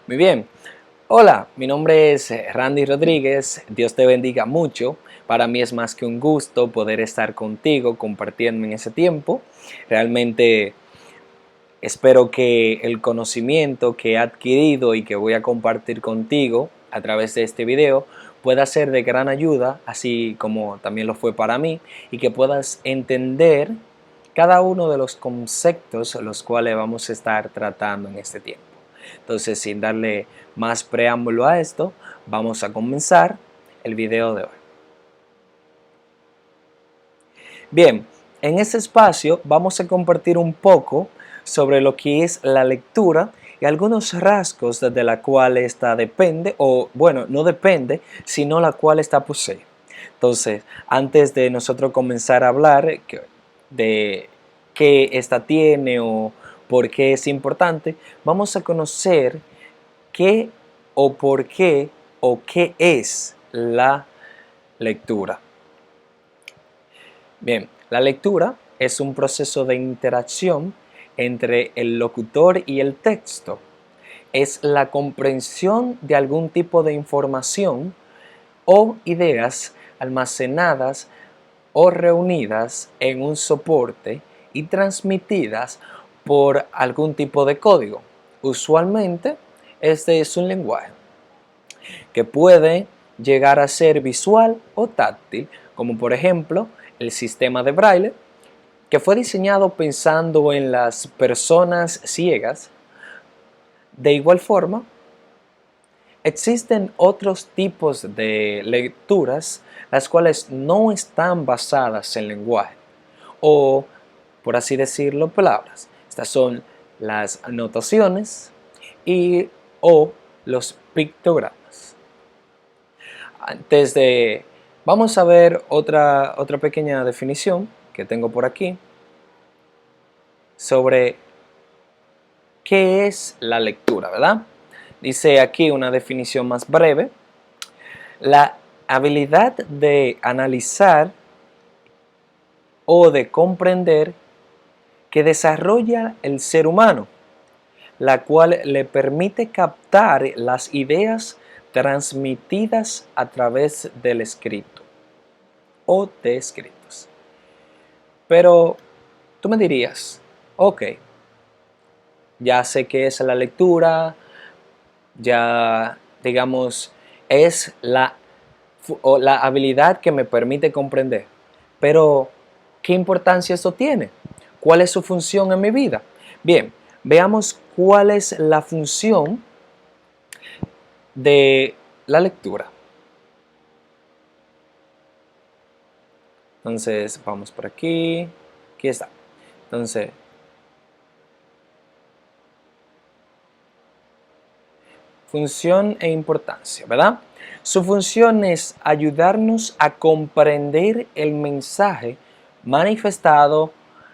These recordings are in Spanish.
Muy bien. Hola, mi nombre es Randy Rodríguez. Dios te bendiga mucho. Para mí es más que un gusto poder estar contigo compartiendo en ese tiempo. Realmente espero que el conocimiento que he adquirido y que voy a compartir contigo a través de este video pueda ser de gran ayuda, así como también lo fue para mí, y que puedas entender cada uno de los conceptos los cuales vamos a estar tratando en este tiempo. Entonces, sin darle más preámbulo a esto, vamos a comenzar el video de hoy. Bien, en este espacio vamos a compartir un poco sobre lo que es la lectura y algunos rasgos de la cual esta depende, o bueno, no depende, sino la cual esta posee. Entonces, antes de nosotros comenzar a hablar de qué esta tiene o por qué es importante, vamos a conocer qué o por qué o qué es la lectura. Bien, la lectura es un proceso de interacción entre el locutor y el texto. Es la comprensión de algún tipo de información o ideas almacenadas o reunidas en un soporte y transmitidas por algún tipo de código. Usualmente, este es un lenguaje que puede llegar a ser visual o táctil, como por ejemplo el sistema de Braille, que fue diseñado pensando en las personas ciegas. De igual forma, existen otros tipos de lecturas las cuales no están basadas en lenguaje o, por así decirlo, palabras. Estas son las anotaciones y o los pictogramas. Antes de, vamos a ver otra pequeña definición que tengo por aquí sobre qué es la lectura, ¿verdad? Dice aquí una definición más breve: la habilidad de analizar o de comprender que desarrolla el ser humano, la cual le permite captar las ideas transmitidas a través del escrito o de escritos. Pero tú me dirías, ok, ya sé qué es la lectura, ya digamos es la habilidad que me permite comprender, pero ¿qué importancia esto tiene? ¿Cuál es su función en mi vida? Bien, veamos cuál es la función de la lectura. Entonces vamos por aquí, aquí está. Entonces, función e importancia, ¿verdad? Su función es ayudarnos a comprender el mensaje manifestado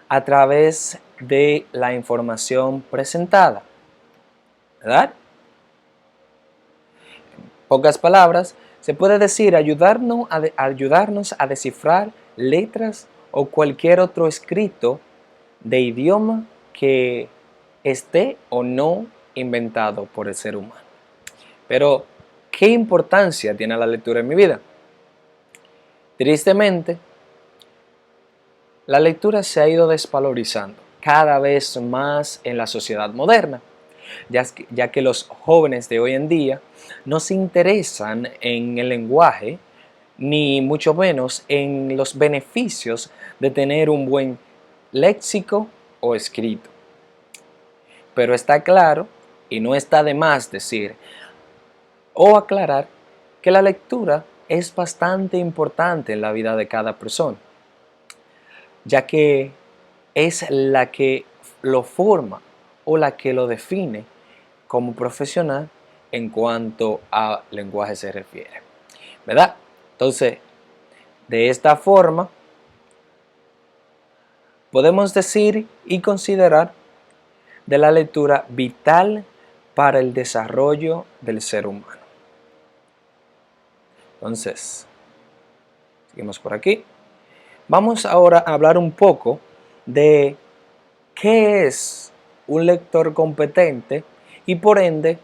a través de la información presentada, ¿verdad? En pocas palabras, se puede decir ayudarnos a descifrar letras o cualquier otro escrito de idioma que esté o no inventado por el ser humano. Pero, ¿qué importancia tiene la lectura en mi vida? Tristemente, la lectura se ha ido desvalorizando cada vez más en la sociedad moderna, ya que los jóvenes de hoy en día no se interesan en el lenguaje, ni mucho menos en los beneficios de tener un buen léxico o escrito. Pero está claro, y no está de más decir o aclarar, que la lectura es bastante importante en la vida de cada persona, ya que es la que lo forma o la que lo define como profesional en cuanto a lenguaje se refiere, ¿verdad? Entonces, de esta forma, podemos decir y considerar de la lectura vital para el desarrollo del ser humano. Entonces, seguimos por aquí. Vamos ahora a hablar un poco de qué es un lector competente y por ende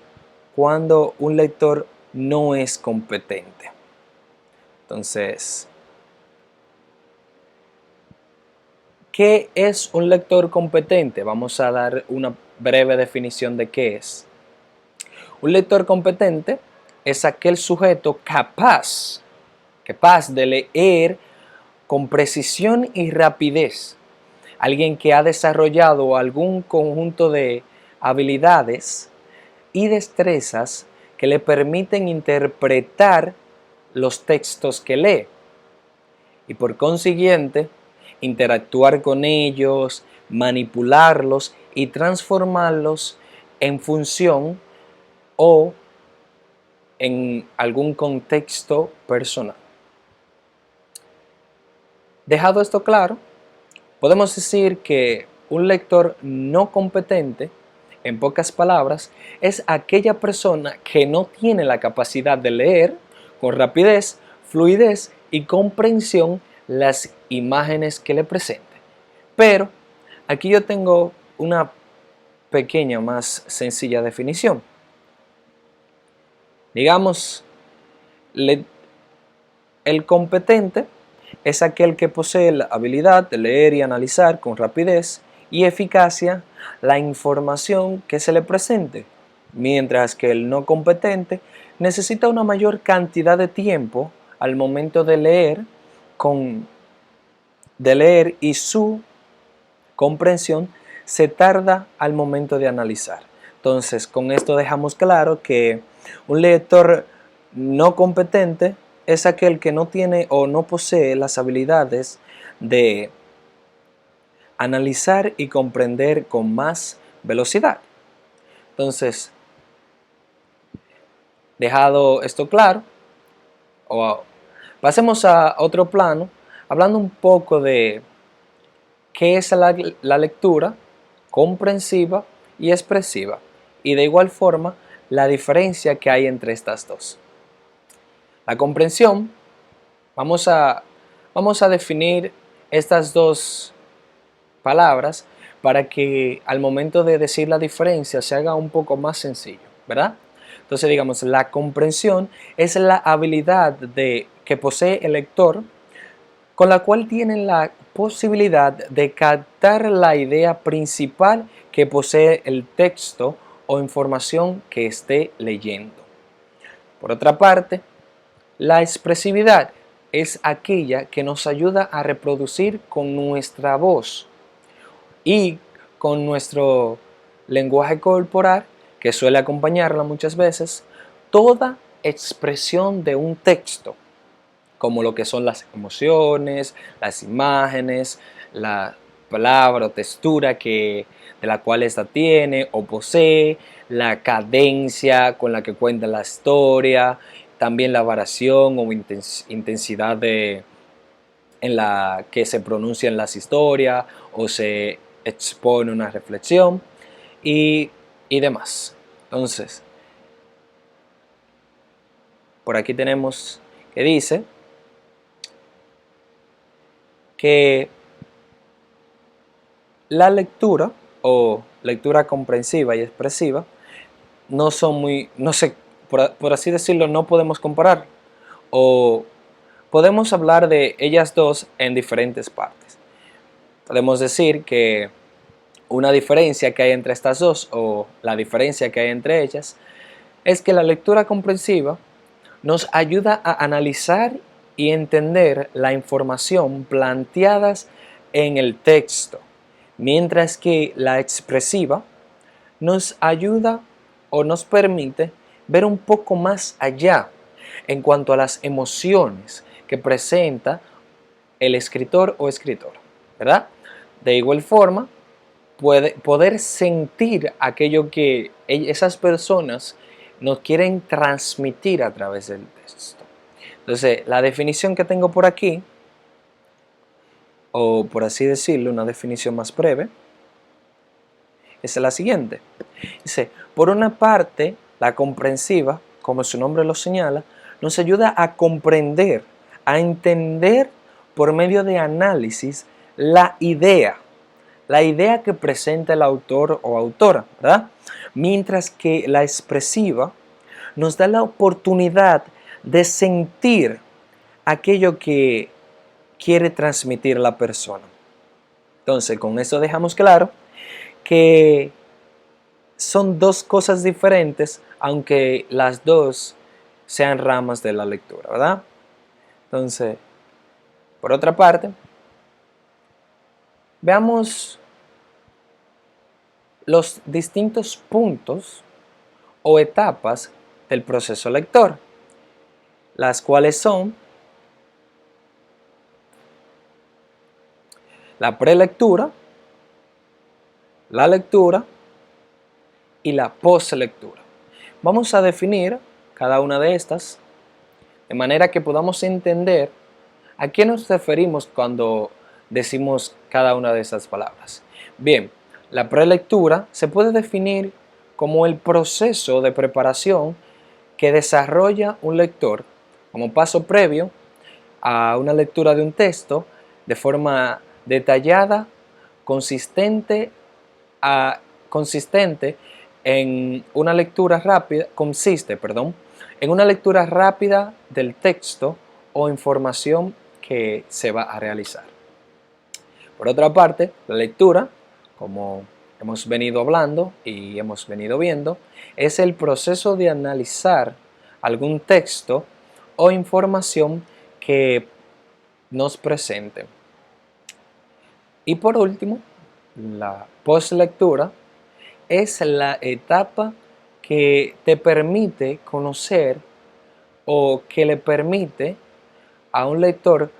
cuando un lector no es competente. Entonces, ¿qué es un lector competente? Vamos a dar una breve definición de qué es. Un lector competente es aquel sujeto capaz de leer con precisión y rapidez. Alguien que ha desarrollado algún conjunto de habilidades y destrezas que le permiten interpretar los textos que lee y por consiguiente interactuar con ellos, manipularlos y transformarlos en función o en algún contexto personal. Dejado esto claro, podemos decir que un lector no competente, en pocas palabras, es aquella persona que no tiene la capacidad de leer con rapidez, fluidez y comprensión las imágenes que le presente. Pero aquí yo tengo una pequeña, más sencilla definición. Digamos, el competente es aquel que posee la habilidad de leer y analizar con rapidez y eficacia la información que se le presente, mientras que el no competente necesita una mayor cantidad de tiempo al momento de leer y su comprensión se tarda al momento de analizar. Entonces, con esto dejamos claro que un lector no competente es aquel que no tiene o no posee las habilidades de analizar y comprender con más velocidad. Entonces, dejado esto claro, pasemos a otro plano, hablando un poco de qué es la lectura comprensiva y expresiva, y de igual forma la diferencia que hay entre estas dos. La comprensión, vamos a definir estas dos palabras para que al momento de decir la diferencia se haga un poco más sencillo, ¿verdad? Entonces digamos, la comprensión es la habilidad que posee el lector con la cual tiene la posibilidad de captar la idea principal que posee el texto o información que esté leyendo. Por otra parte, la expresividad es aquella que nos ayuda a reproducir con nuestra voz y con nuestro lenguaje corporal, que suele acompañarla muchas veces, toda expresión de un texto, como lo que son las emociones, las imágenes, la palabra o textura de la cual ésta tiene o posee, la cadencia con la que cuenta la historia, también la variación o intensidad en la que se pronuncian las historias o se expone una reflexión y demás. Entonces, por aquí tenemos que dice que la lectura o lectura comprensiva y expresiva no sé, por así decirlo, no podemos comparar, o podemos hablar de ellas dos en diferentes partes. Podemos decir que una diferencia que hay entre estas dos, o la diferencia que hay entre ellas, es que la lectura comprensiva nos ayuda a analizar y entender la información planteadas en el texto, mientras que la expresiva nos ayuda o nos permite ver un poco más allá en cuanto a las emociones que presenta el escritor o escritora, ¿verdad? De igual forma, poder sentir aquello que esas personas nos quieren transmitir a través del texto. Entonces, la definición que tengo por aquí, o por así decirlo, una definición más breve, es la siguiente. Dice, por una parte, la comprensiva, como su nombre lo señala, nos ayuda a comprender, a entender por medio de análisis la idea que presenta el autor o autora, ¿verdad? Mientras que la expresiva nos da la oportunidad de sentir aquello que quiere transmitir la persona. Entonces, con eso dejamos claro que son dos cosas diferentes, aunque las dos sean ramas de la lectura, ¿verdad? Entonces, por otra parte, veamos los distintos puntos o etapas del proceso lector, las cuales son la prelectura, la lectura y la postlectura. Vamos a definir cada una de estas de manera que podamos entender a qué nos referimos cuando decimos cada una de esas palabras. Bien, la prelectura se puede definir como el proceso de preparación que desarrolla un lector como paso previo a una lectura de un texto de forma detallada, consistente, consiste en una lectura rápida del texto o información que se va a realizar. Por otra parte, la lectura, como hemos venido hablando y hemos venido viendo, es el proceso de analizar algún texto o información que nos presente. Y por último, la postlectura es la etapa que te permite conocer o que le permite a un lector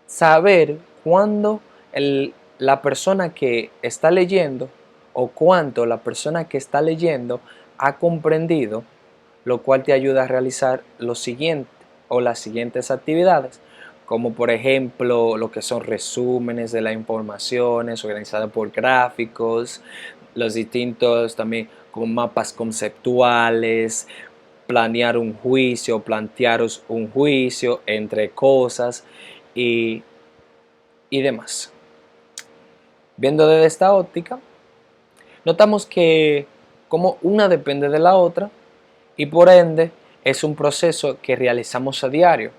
saber cuándo la persona que está leyendo o cuánto la persona que está leyendo ha comprendido, lo cual te ayuda a realizar lo siguiente o las siguientes actividades, como por ejemplo lo que son resúmenes de las informaciones organizadas por gráficos, los distintos también como mapas conceptuales, planear un juicio, plantearos un juicio entre cosas y demás. Viendo desde esta óptica, notamos que como una depende de la otra y por ende es un proceso que realizamos a diario.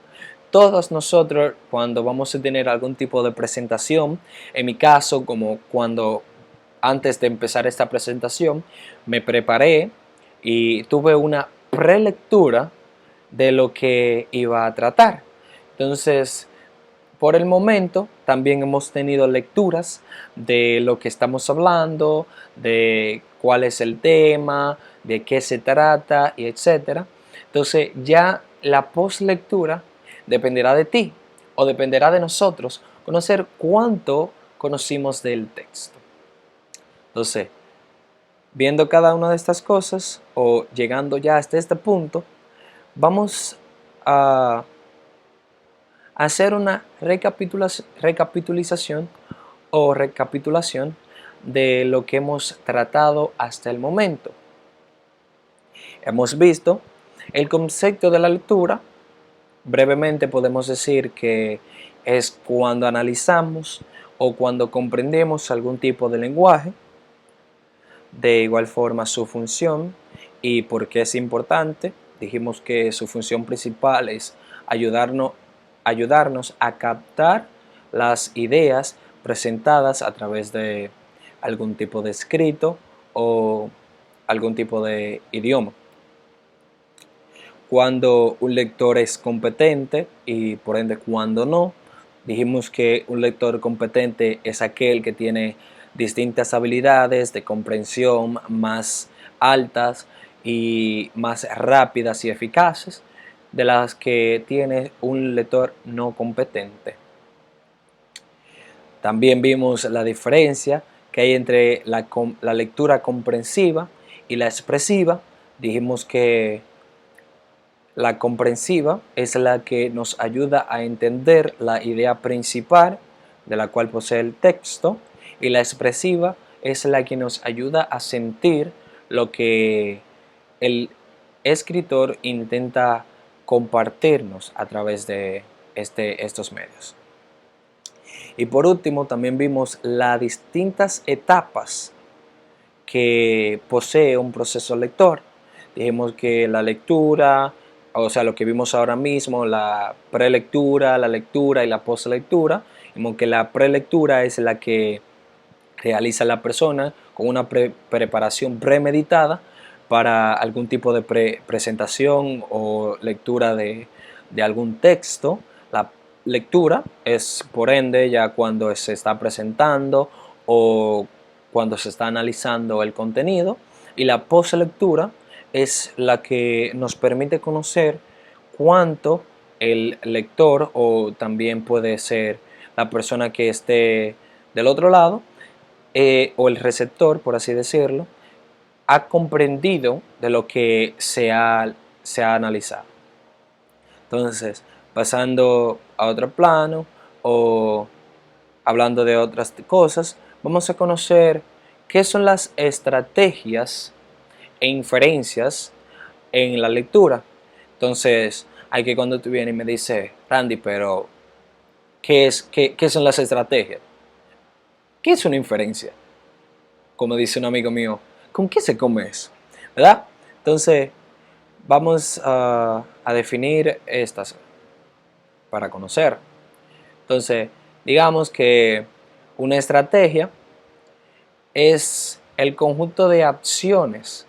Todos nosotros cuando vamos a tener algún tipo de presentación, en mi caso como cuando antes de empezar esta presentación me preparé y tuve una prelectura de lo que iba a tratar. Entonces, por el momento también hemos tenido lecturas de lo que estamos hablando, de cuál es el tema, de qué se trata y etcétera. Entonces ya la postlectura dependerá de ti o dependerá de nosotros conocer cuánto conocimos del texto. Entonces, viendo cada una de estas cosas o llegando ya hasta este punto, vamos a hacer una recapitulación de lo que hemos tratado hasta el momento. Hemos visto el concepto de la lectura. Brevemente podemos decir que es cuando analizamos o cuando comprendemos algún tipo de lenguaje. De igual forma su función y por qué es importante. Dijimos que su función principal es ayudarnos a captar las ideas presentadas a través de algún tipo de escrito o algún tipo de idioma. Cuando un lector es competente y por ende cuando no, dijimos que un lector competente es aquel que tiene distintas habilidades de comprensión más altas y más rápidas y eficaces de las que tiene un lector no competente. También vimos la diferencia que hay entre la lectura comprensiva y la expresiva. Dijimos que la comprensiva es la que nos ayuda a entender la idea principal de la cual posee el texto y la expresiva es la que nos ayuda a sentir lo que el escritor intenta compartirnos a través de estos medios. Y por último también vimos las distintas etapas que posee un proceso lector. Dijimos que la lectura, o sea, lo que vimos ahora mismo, la prelectura, la lectura y la postlectura. Vimos que la prelectura es la que realiza la persona con una preparación premeditada para algún tipo de presentación o lectura de algún texto. La lectura es, por ende, ya cuando se está presentando o cuando se está analizando el contenido. Y la postlectura es la que nos permite conocer cuánto el lector, o también puede ser la persona que esté del otro lado, o el receptor, por así decirlo, ha comprendido de lo que se ha analizado. Entonces, pasando a otro plano o hablando de otras cosas, vamos a conocer qué son las estrategias e inferencias en la lectura. Entonces, hay que cuando tú vienes y me dices, Randy, pero ¿qué son las estrategias? ¿Qué es una inferencia? Como dice un amigo mío, ¿con qué se come eso? ¿Verdad? Entonces, vamos a definir estas para conocer. Entonces, digamos que una estrategia es el conjunto de acciones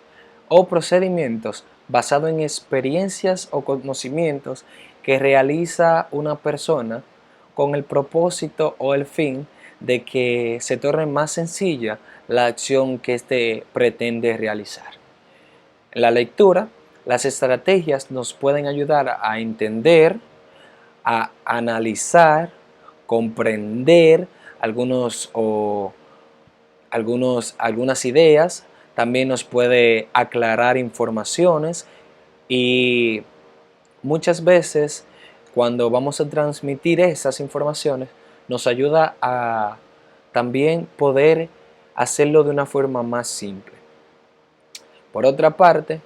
o procedimientos basado en experiencias o conocimientos que realiza una persona con el propósito o el fin de que se torne más sencilla la acción que éste pretende realizar. En la lectura, las estrategias nos pueden ayudar a entender, a analizar, comprender algunas ideas. También nos puede aclarar informaciones, y muchas veces cuando vamos a transmitir esas informaciones nos ayuda a también poder hacerlo de una forma más simple. Por otra parte,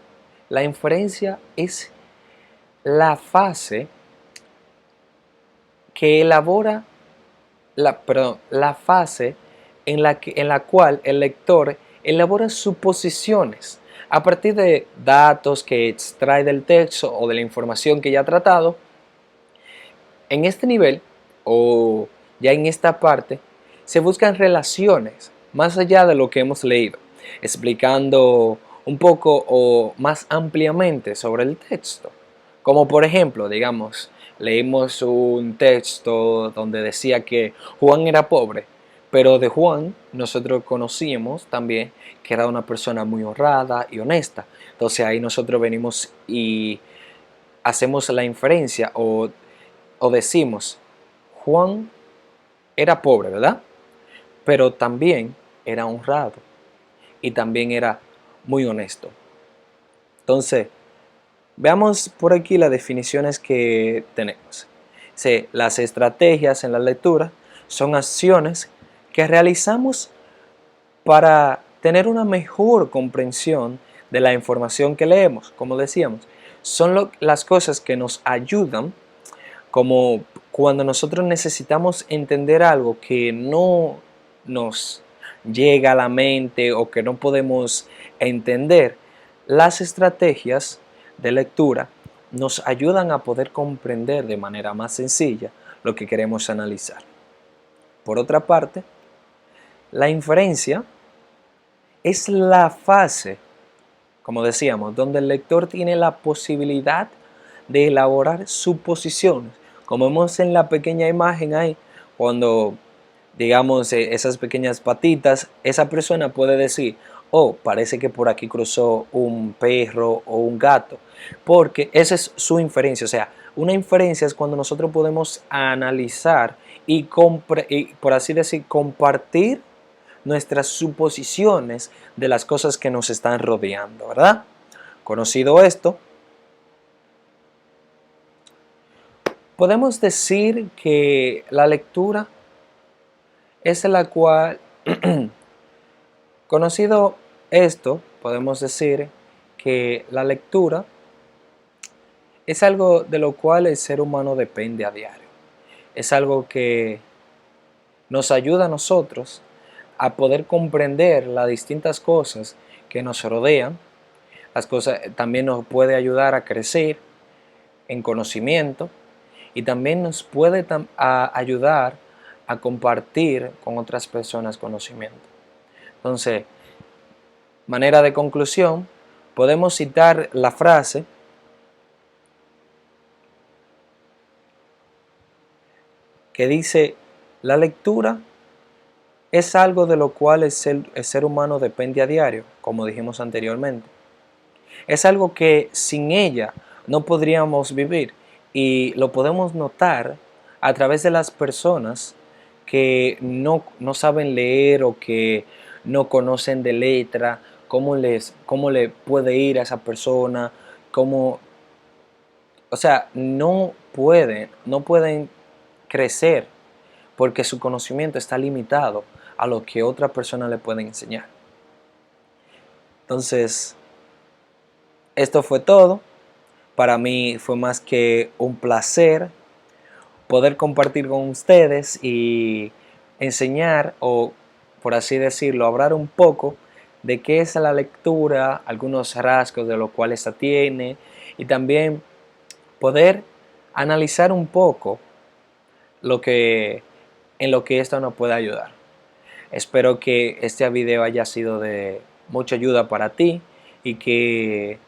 la inferencia es la fase que elabora la fase en la cual el lector elabora suposiciones a partir de datos que extrae del texto o de la información que ya ha tratado. En este nivel, o ya en esta parte, se buscan relaciones más allá de lo que hemos leído, explicando un poco o más ampliamente sobre el texto. Como por ejemplo, digamos, leímos un texto donde decía que Juan era pobre, pero de Juan nosotros conocíamos también que era una persona muy honrada y honesta. Entonces ahí nosotros venimos y hacemos la inferencia, o decimos, Juan era pobre, ¿verdad? Pero también era honrado y también era muy honesto. Entonces, veamos por aquí las definiciones que tenemos. Las estrategias en la lectura son acciones que realizamos para tener una mejor comprensión de la información que leemos. Como decíamos, son las cosas que nos ayudan, como cuando nosotros necesitamos entender algo que no nos llega a la mente o que no podemos entender. Las estrategias de lectura nos ayudan a poder comprender de manera más sencilla lo que queremos analizar. Por otra parte, la inferencia es la fase, como decíamos, donde el lector tiene la posibilidad de elaborar suposiciones, como vemos en la pequeña imagen ahí, cuando digamos esas pequeñas patitas, esa persona puede decir, oh, parece que por aquí cruzó un perro o un gato, porque esa es su inferencia. O sea, una inferencia es cuando nosotros podemos analizar y por así decir, compartir nuestras suposiciones de las cosas que nos están rodeando, ¿verdad? Conocido esto, podemos decir que la lectura es la cual, conocido esto, podemos decir que la lectura es algo de lo cual el ser humano depende a diario. Es algo que nos ayuda a nosotros a poder comprender las distintas cosas que nos rodean, Las cosas también nos puede ayudar a crecer en conocimiento y también nos puede ayudar a compartir con otras personas conocimiento. Entonces, manera de conclusión, podemos citar la frase que dice: la lectura es algo de lo cual el ser humano depende a diario, como dijimos anteriormente. Es algo que sin ella no podríamos vivir, y lo podemos notar a través de las personas que no saben leer o que no conocen de letra, cómo le puede ir a esa persona, o sea, no pueden crecer porque su conocimiento está limitado a lo que otra persona le puede enseñar. Entonces, esto fue todo. Para mí fue más que un placer poder compartir con ustedes y enseñar, o por así decirlo, hablar un poco de qué es la lectura, algunos rasgos de lo cual esta tiene, y también poder analizar un poco en lo que esto nos puede ayudar. Espero que este video haya sido de mucha ayuda para ti y que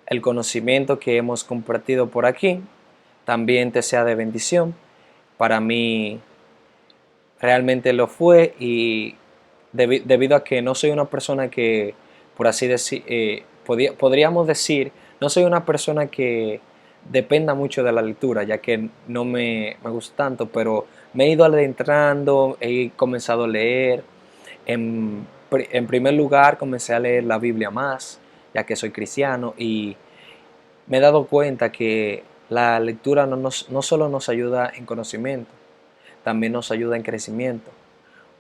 el conocimiento que hemos compartido por aquí también te sea de bendición. Para mí realmente lo fue, y debido a que no soy una persona que, por así decir, podríamos decir, no soy una persona que dependa mucho de la lectura, ya que no me gusta tanto, pero me he ido adentrando, he comenzado a leer. En primer lugar, comencé a leer la Biblia más, ya que soy cristiano, y me he dado cuenta que la lectura no solo nos ayuda en conocimiento, también nos ayuda en crecimiento,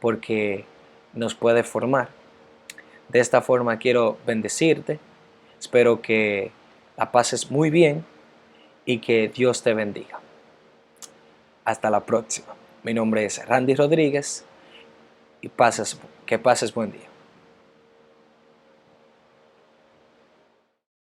porque nos puede formar. De esta forma quiero bendecirte, espero que la pases muy bien y que Dios te bendiga. Hasta la próxima. Mi nombre es Randy Rodríguez y que pases buen día.